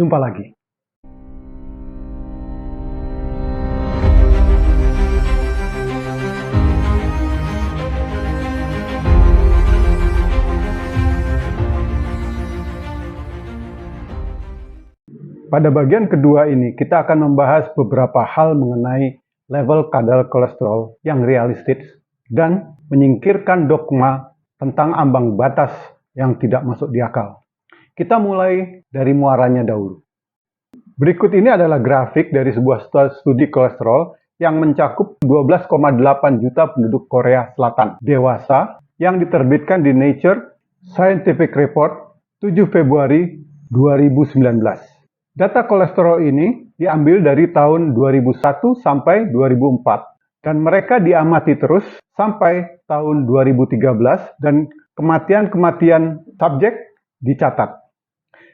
Jumpa lagi. Pada bagian kedua ini, kita akan membahas beberapa hal mengenai level kadar kolesterol yang realistis dan menyingkirkan dogma tentang ambang batas yang tidak masuk di akal. Kita mulai dari muaranya dahulu. Berikut ini adalah grafik dari sebuah studi kolesterol yang mencakup 12,8 juta penduduk Korea Selatan dewasa yang diterbitkan di Nature Scientific Report 7 Februari 2019. Data kolesterol ini diambil dari tahun 2001 sampai 2004 dan mereka diamati terus sampai tahun 2013 dan kematian-kematian subjek dicatat.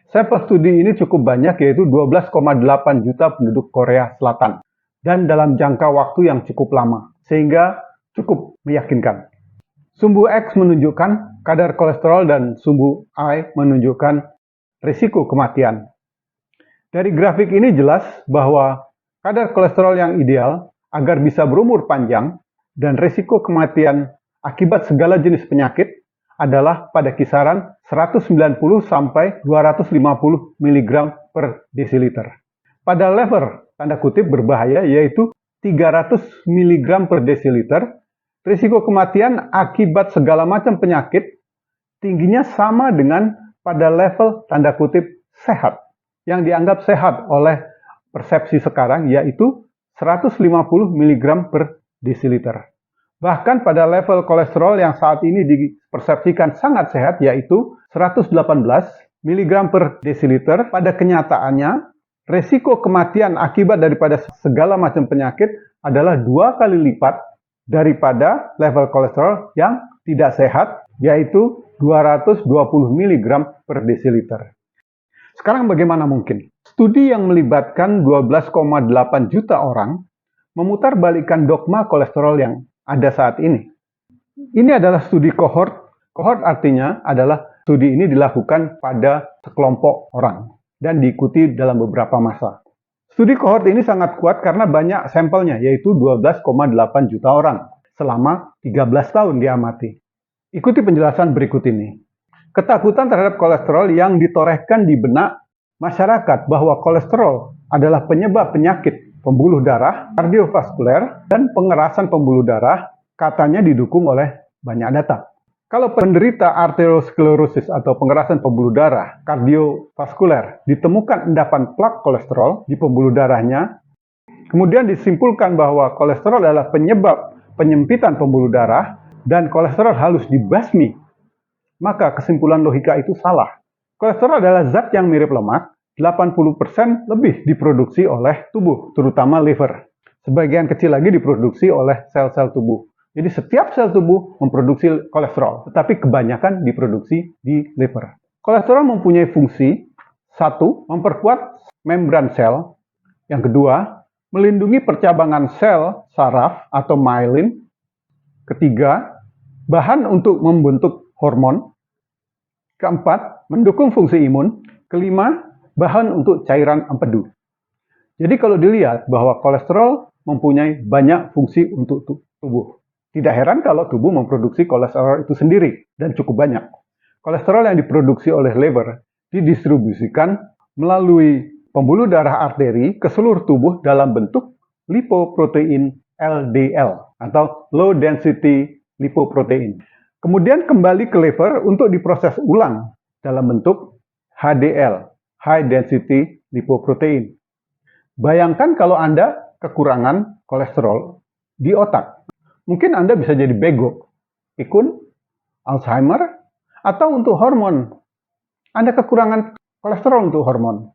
Sampel studi ini cukup banyak, yaitu 12,8 juta penduduk Korea Selatan dan dalam jangka waktu yang cukup lama sehingga cukup meyakinkan. Sumbu X menunjukkan kadar kolesterol dan sumbu Y menunjukkan risiko kematian. Dari grafik ini jelas bahwa kadar kolesterol yang ideal agar bisa berumur panjang dan risiko kematian akibat segala jenis penyakit adalah pada kisaran 190 sampai 250 mg per desiliter. Pada level tanda kutip berbahaya yaitu 300 mg per desiliter, risiko kematian akibat segala macam penyakit tingginya sama dengan pada level tanda kutip sehat. Yang dianggap sehat oleh persepsi sekarang yaitu 150 mg per desiliter. Bahkan pada level kolesterol yang saat ini dipersepsikan sangat sehat yaitu 118 mg per desiliter, pada kenyataannya resiko kematian akibat daripada segala macam penyakit adalah 2 kali lipat daripada level kolesterol yang tidak sehat yaitu 220 mg per desiliter. Sekarang bagaimana mungkin? Studi yang melibatkan 12,8 juta orang memutarbalikkan dogma kolesterol yang ada saat ini. Ini adalah studi kohort. Kohort artinya adalah studi ini dilakukan pada sekelompok orang dan diikuti dalam beberapa masa. Studi kohort ini sangat kuat karena banyak sampelnya, yaitu 12,8 juta orang selama 13 tahun diamati. Ikuti penjelasan berikut ini. Ketakutan terhadap kolesterol yang ditorehkan di benak masyarakat bahwa kolesterol adalah penyebab penyakit pembuluh darah, kardiovaskuler, dan pengerasan pembuluh darah katanya didukung oleh banyak data. Kalau penderita arteriosklerosis atau pengerasan pembuluh darah, kardiovaskuler, ditemukan endapan plak kolesterol di pembuluh darahnya, kemudian disimpulkan bahwa kolesterol adalah penyebab penyempitan pembuluh darah dan kolesterol harus dibasmi, maka kesimpulan logika itu salah. Kolesterol adalah zat yang mirip lemak, 80% lebih diproduksi oleh tubuh, terutama liver. Sebagian kecil lagi diproduksi oleh sel-sel tubuh. Jadi setiap sel tubuh memproduksi kolesterol, tetapi kebanyakan diproduksi di liver. Kolesterol mempunyai fungsi, 1. Memperkuat membran sel. Yang kedua, melindungi percabangan sel saraf atau myelin. Ketiga, bahan untuk membentuk hormon. Keempat, mendukung fungsi imun. Kelima, bahan untuk cairan empedu. Jadi kalau dilihat bahwa kolesterol mempunyai banyak fungsi untuk tubuh. Tidak heran kalau tubuh memproduksi kolesterol itu sendiri dan cukup banyak. Kolesterol yang diproduksi oleh liver didistribusikan melalui pembuluh darah arteri ke seluruh tubuh dalam bentuk lipoprotein LDL atau low density lipoprotein. Kemudian kembali ke liver untuk diproses ulang dalam bentuk HDL, high density lipoprotein. Bayangkan kalau Anda kekurangan kolesterol di otak. Mungkin Anda bisa jadi bego, pikun, Alzheimer, atau untuk hormon. Anda kekurangan kolesterol untuk hormon.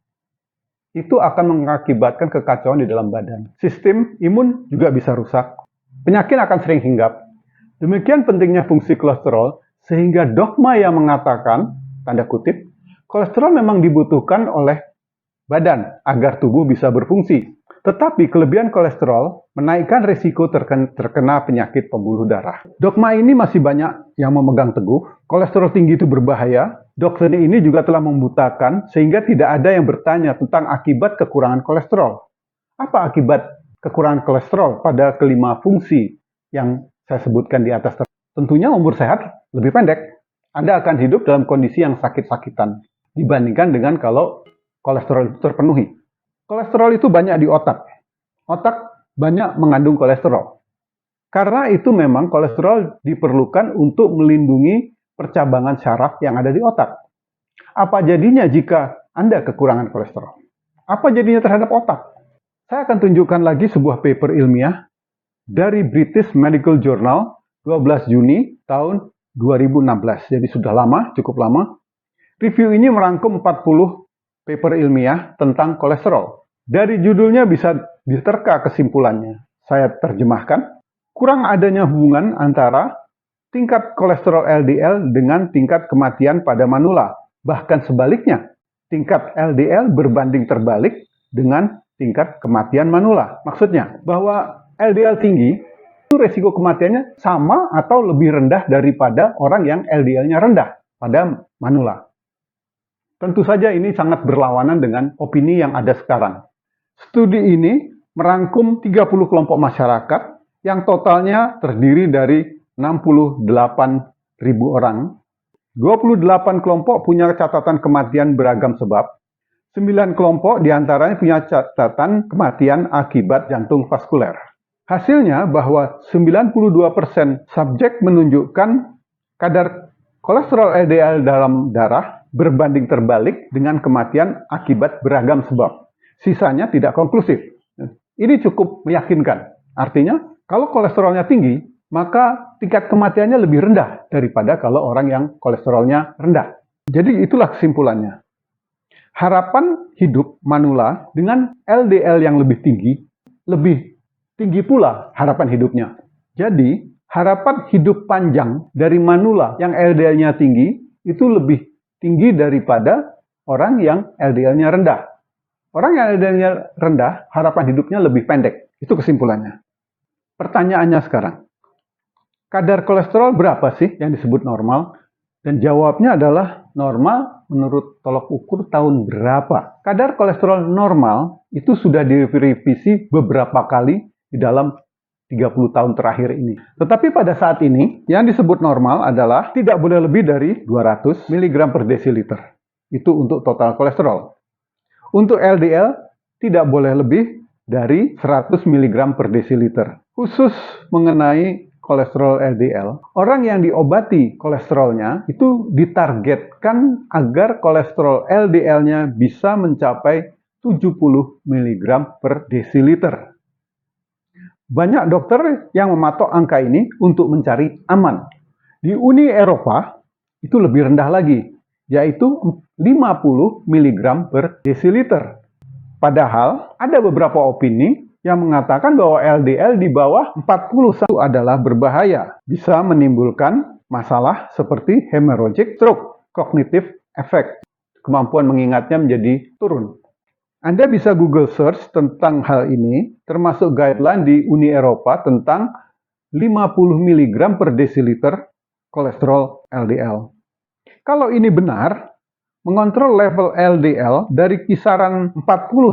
Itu akan mengakibatkan kekacauan di dalam badan. Sistem imun juga bisa rusak. Penyakit akan sering hinggap. Demikian pentingnya fungsi kolesterol, sehingga dogma yang mengatakan, tanda kutip, kolesterol memang dibutuhkan oleh badan agar tubuh bisa berfungsi. Tetapi kelebihan kolesterol menaikkan risiko terkena penyakit pembuluh darah. Dogma ini masih banyak yang memegang teguh. Kolesterol tinggi itu berbahaya. Doktrin ini juga telah membutakan sehingga tidak ada yang bertanya tentang akibat kekurangan kolesterol. Apa akibat kekurangan kolesterol pada kelima fungsi yang saya sebutkan di atas? Tentunya umur sehat lebih pendek. Anda akan hidup dalam kondisi yang sakit-sakitan dibandingkan dengan kalau kolesterol itu terpenuhi. Kolesterol itu banyak di otak. Otak banyak mengandung kolesterol. Karena itu memang kolesterol diperlukan untuk melindungi percabangan syaraf yang ada di otak. Apa jadinya jika Anda kekurangan kolesterol? Apa jadinya terhadap otak? Saya akan tunjukkan lagi sebuah paper ilmiah dari British Medical Journal 12 Juni tahun 2016. Jadi sudah lama, cukup lama. Review ini merangkum 40 paper ilmiah tentang kolesterol. Dari judulnya bisa diterka kesimpulannya. Saya terjemahkan. Kurang adanya hubungan antara tingkat kolesterol LDL dengan tingkat kematian pada manula. Bahkan sebaliknya, tingkat LDL berbanding terbalik dengan tingkat kematian manula. Maksudnya bahwa LDL tinggi itu resiko kematiannya sama atau lebih rendah daripada orang yang LDL-nya rendah pada manula. Tentu saja ini sangat berlawanan dengan opini yang ada sekarang. Studi ini merangkum 30 kelompok masyarakat yang totalnya terdiri dari 68.000 orang. 28 kelompok punya catatan kematian beragam sebab. 9 kelompok diantaranya punya catatan kematian akibat jantung vaskuler. Hasilnya bahwa 92% subjek menunjukkan kadar kolesterol LDL dalam darah berbanding terbalik dengan kematian akibat beragam sebab. Sisanya tidak konklusif. Ini cukup meyakinkan. Artinya, kalau kolesterolnya tinggi, maka tingkat kematiannya lebih rendah daripada kalau orang yang kolesterolnya rendah. Jadi itulah kesimpulannya. Harapan hidup manula dengan LDL yang lebih tinggi pula harapan hidupnya. Jadi, harapan hidup panjang dari manula yang LDL-nya tinggi itu lebih tinggi daripada orang yang LDL-nya rendah. Orang yang LDL-nya rendah, harapan hidupnya lebih pendek. Itu kesimpulannya. Pertanyaannya sekarang, kadar kolesterol berapa sih yang disebut normal? Dan jawabnya adalah normal menurut tolok ukur tahun berapa. Kadar kolesterol normal itu sudah direvisi beberapa kali di dalam 30 tahun terakhir ini. Tetapi pada saat ini, yang disebut normal adalah tidak boleh lebih dari 200 mg per desiliter. Itu untuk total kolesterol. Untuk LDL, tidak boleh lebih dari 100 mg per desiliter. Khusus mengenai kolesterol LDL, orang yang diobati kolesterolnya itu ditargetkan agar kolesterol LDL-nya bisa mencapai 70 mg per desiliter. Banyak dokter yang mematok angka ini untuk mencari aman. Di Uni Eropa itu lebih rendah lagi, yaitu 50 mg per desiliter. Padahal ada beberapa opini yang mengatakan bahwa LDL di bawah 40 adalah berbahaya, bisa menimbulkan masalah seperti hemorrhagic stroke, cognitive effect, kemampuan mengingatnya menjadi turun. Anda bisa Google search tentang hal ini, termasuk guideline di Uni Eropa tentang 50 mg per desiliter kolesterol LDL. Kalau ini benar, mengontrol level LDL dari kisaran 40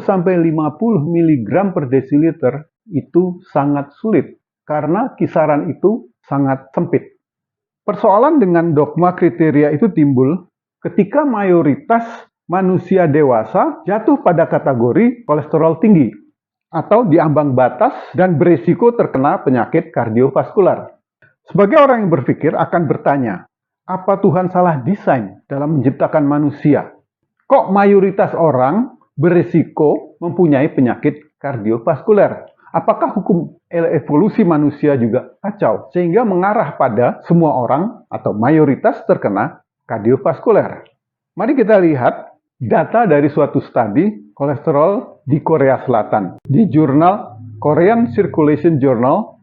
sampai 50 mg per desiliter itu sangat sulit karena kisaran itu sangat sempit. Persoalan dengan dogma kriteria itu timbul ketika mayoritas manusia dewasa jatuh pada kategori kolesterol tinggi atau di ambang batas dan berisiko terkena penyakit kardiovaskular. Sebagai orang yang berpikir akan bertanya, apa Tuhan salah desain dalam menciptakan manusia? Kok mayoritas orang berisiko mempunyai penyakit kardiovaskuler? Apakah hukum evolusi manusia juga kacau sehingga mengarah pada semua orang atau mayoritas terkena kardiovaskuler? Mari kita lihat data dari suatu studi kolesterol di Korea Selatan. Di jurnal Korean Circulation Journal,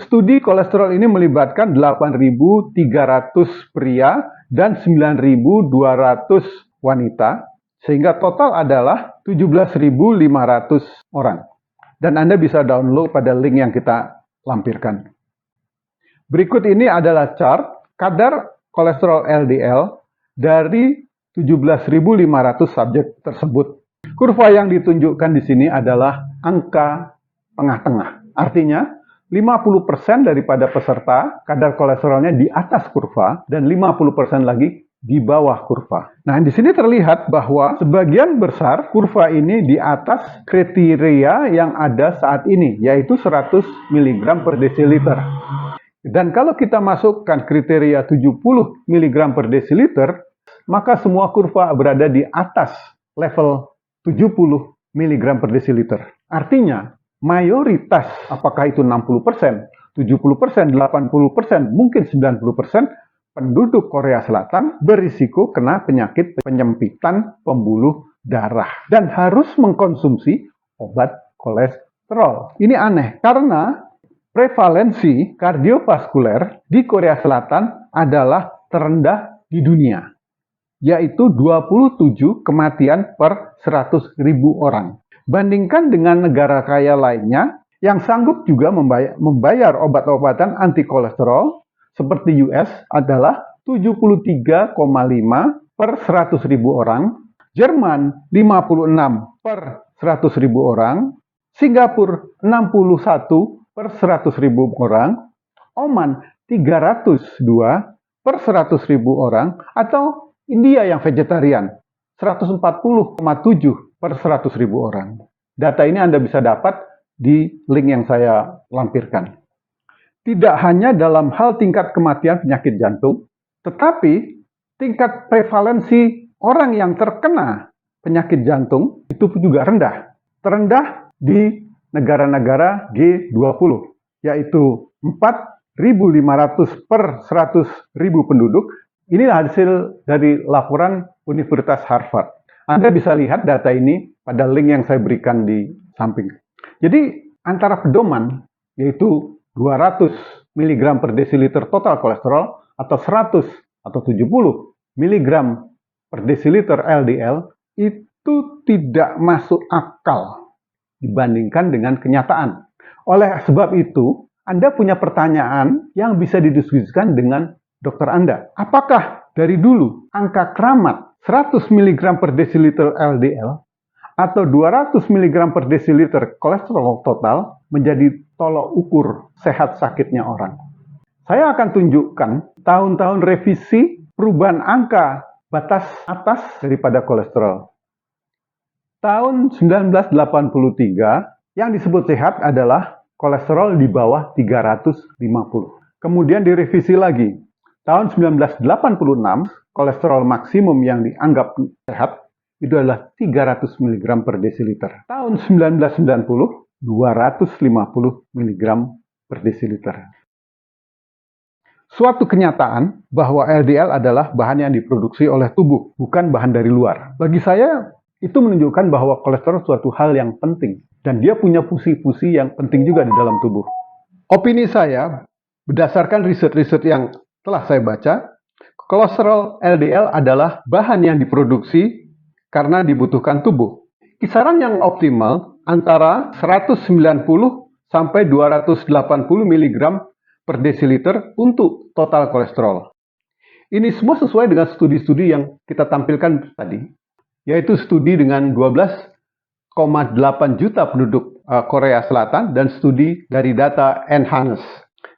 studi kolesterol ini melibatkan 8.300 pria dan 9.200 wanita, sehingga total adalah 17.500 orang. dan Anda bisa download pada link yang kita lampirkan. Berikut ini adalah chart kadar kolesterol LDL dari 17.500 subjek tersebut. Kurva yang ditunjukkan di sini adalah angka tengah-tengah. Artinya, 50% daripada peserta kadar kolesterolnya di atas kurva dan 50% lagi di bawah kurva. Nah, di sini terlihat bahwa sebagian besar kurva ini di atas kriteria yang ada saat ini, yaitu 100 mg per desiliter. Dan kalau kita masukkan kriteria 70 mg per desiliter, maka semua kurva berada di atas level 70 mg per desiliter. Artinya, mayoritas, apakah itu 60%, 70%, 80%, mungkin 90%, penduduk Korea Selatan berisiko kena penyakit penyempitan pembuluh darah dan harus mengkonsumsi obat kolesterol. Ini aneh, karena prevalensi kardiovaskuler di Korea Selatan adalah terendah di dunia, yaitu 27 kematian per 100.000 orang. Bandingkan dengan negara kaya lainnya yang sanggup juga membayar obat-obatan anti kolesterol seperti US adalah 73,5 per 100.000 orang, Jerman 56 per 100.000 orang, Singapura 61 per 100.000 orang, Oman 302 per 100.000 orang, atau India yang vegetarian 140,7 per 100.000 orang. Data ini Anda bisa dapat di link yang saya lampirkan. Tidak hanya dalam hal tingkat kematian penyakit jantung, tetapi tingkat prevalensi orang yang terkena penyakit jantung itu juga rendah. Terendah di negara-negara G20, yaitu 4.500 per 100.000 penduduk. Inilah hasil dari laporan Universitas Harvard. Anda bisa lihat data ini pada link yang saya berikan di samping. Jadi antara pedoman, yaitu 200 mg per desiliter total kolesterol atau 100 atau 70 mg per desiliter LDL, itu tidak masuk akal dibandingkan dengan kenyataan. Oleh sebab itu, Anda punya pertanyaan yang bisa didiskusikan dengan dokter Anda. Apakah dari dulu angka keramat 100 mg per desiliter LDL atau 200 mg per desiliter kolesterol total menjadi tolok ukur sehat sakitnya orang? Saya akan tunjukkan tahun-tahun revisi perubahan angka batas atas daripada kolesterol. Tahun 1983 yang disebut sehat adalah kolesterol di bawah 350. Kemudian direvisi lagi. Tahun 1986 kolesterol maksimum yang dianggap sehat itu adalah 300 mg per desiliter. Tahun 1990 250 mg per desiliter. Suatu kenyataan bahwa LDL adalah bahan yang diproduksi oleh tubuh, bukan bahan dari luar. Bagi saya, itu menunjukkan bahwa kolesterol suatu hal yang penting, dan dia punya fungsi-fungsi yang penting juga di dalam tubuh. Opini saya, berdasarkan riset-riset yang telah saya baca, kolesterol LDL adalah bahan yang diproduksi karena dibutuhkan tubuh. Kisaran yang optimal antara 190 sampai 280 mg per desiliter untuk total kolesterol. Ini semua sesuai dengan studi-studi yang kita tampilkan tadi, yaitu studi dengan 12,8 juta penduduk Korea Selatan dan studi dari data Enhance.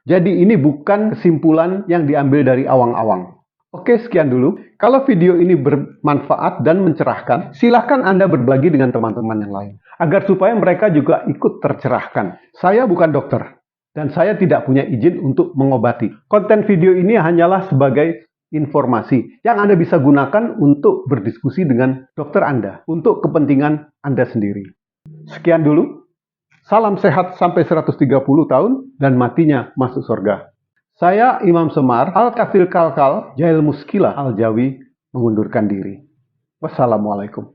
Jadi ini bukan kesimpulan yang diambil dari awang-awang. Oke, sekian dulu. Kalau video ini bermanfaat dan mencerahkan, silakan Anda berbagi dengan teman-teman yang lain, agar supaya mereka juga ikut tercerahkan. Saya bukan dokter, dan saya tidak punya izin untuk mengobati. Konten video ini hanyalah sebagai informasi yang Anda bisa gunakan untuk berdiskusi dengan dokter Anda, untuk kepentingan Anda sendiri. Sekian dulu. Salam sehat sampai 130 tahun dan matinya masuk surga. Saya Imam Semar, Al-Kafil Kalkal, Jail Muskila Al-Jawi, mengundurkan diri. Wassalamualaikum.